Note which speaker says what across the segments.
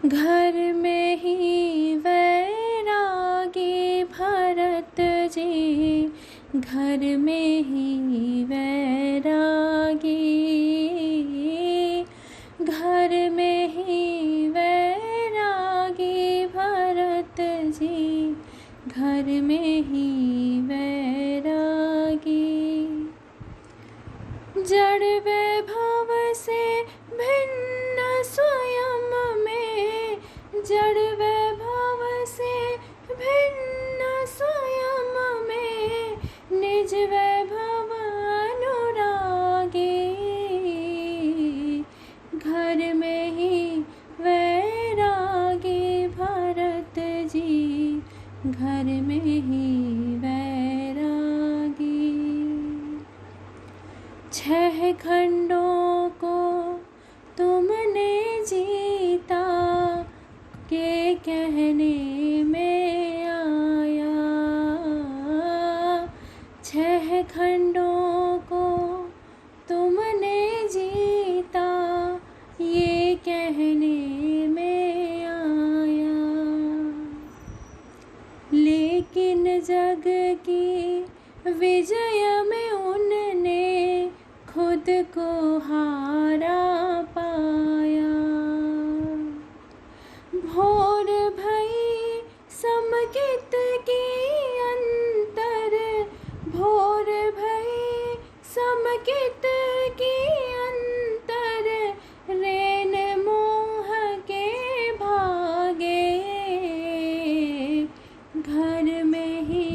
Speaker 1: घर में ही वैरागी भरत जी, घर में ही वैरागी, घर में ही वैरागी भरत जी, घर में ही वैरागी। जड़ वैभव से भिन्न स्वयं में, जड़ वैभव से भिन्न स्वयं में, निज वैभव अनुरागी, घर में ही वैरागी भरत जी, घर में ही वैरागी। 6 खंडों को तुमने जीता के कहने में आया, 6 खंडों को तुमने जीता ये कहने में आया। लेकिन जग की विजय में उनने खुद को हारा पाया। भोर भई समकित की अंतर, भोर भई समकित की अंतर, रेन मोह के भागे, घर में ही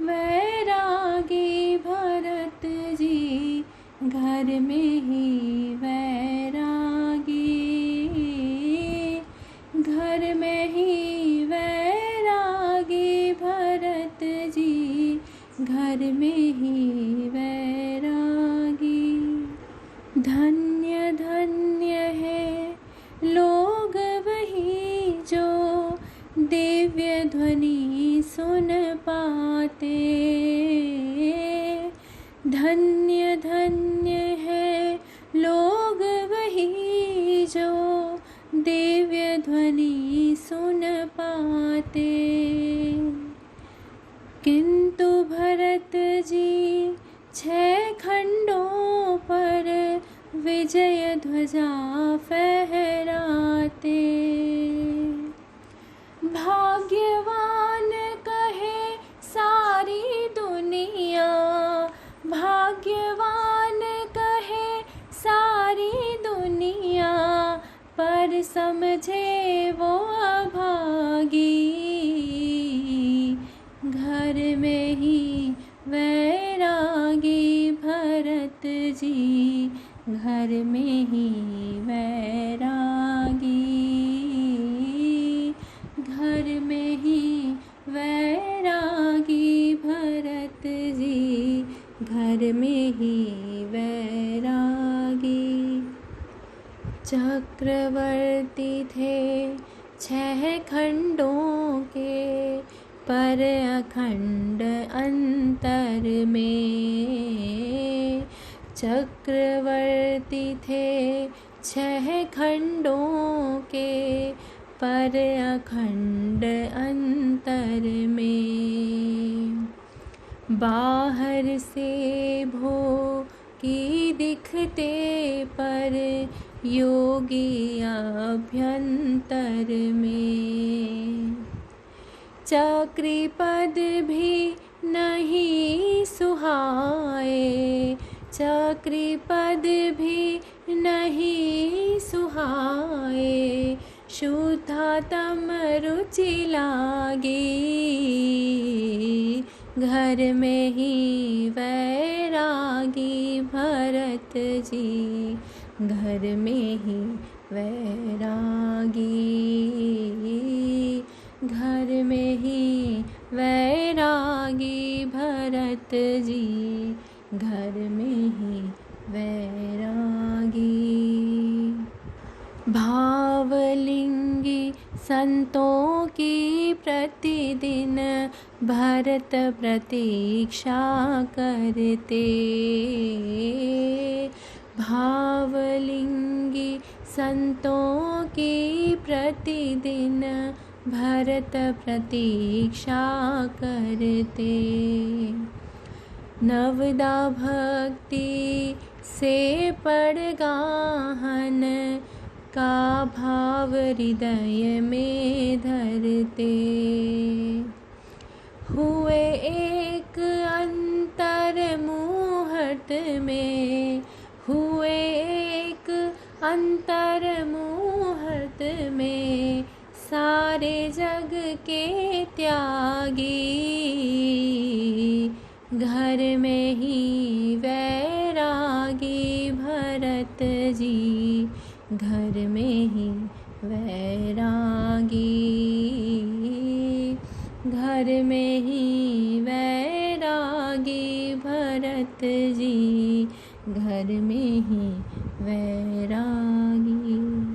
Speaker 1: वैरागी भरत जी, घर में ही वैरागी, घर में ही वैरागी भरत जी, घर में ही वैरागी। धन्य धन्य है लोग वही जो दिव्य ध्वनि सुन पाते, धन्य धन्य है लोग वही जो दिव्य ध्वनि सुन पाते। किंतु भरत जी 6 खंडों पर विजय ध्वजा फहराते। भाग्यवान कहे सारी दुनिया, भाग्यवान कहे सारी दुनिया, पर समझे वो अभागी, घर में ही वैरागी भरत जी, घर में ही वैरागी, घर में ही वैरागी भरत जी, घर में ही वैरागी। चक्रवर्ती थे 6 खंडों के, पर अखंड अंतर में, चक्रवर्ती थे 6 खंडों के, पर अखंड अंतर में। बाहर से भो की दिखते, पर योगी अभ्यंतर में। चक्री पद भी नहीं सुहाए, चक्री पद भी नहीं सुहाए, शुद्धातम रुचि लागी, घर में ही वैरागी भरत जी, घर में ही वैरागी, घर में ही वैरागी भरत जी, घर में ही वैरागी। भावलिंगी संतों की प्रतिदिन भरत प्रतीक्षा करते, भावलिंगी संतों की प्रतिदिन भरत प्रतीक्षा करते। नवदा भक्ति से पड़ गाहन का भाव हृदय में धरते। हुए एक अंतर मुहूर्त में, हुए एक अंतर मुहूर्त में, सारे जग के त्यागी। घर में ही वैरागी भरत जी, घर में ही वैरागी, घर में ही वैरागी भरत जी, घर में ही वैरागी।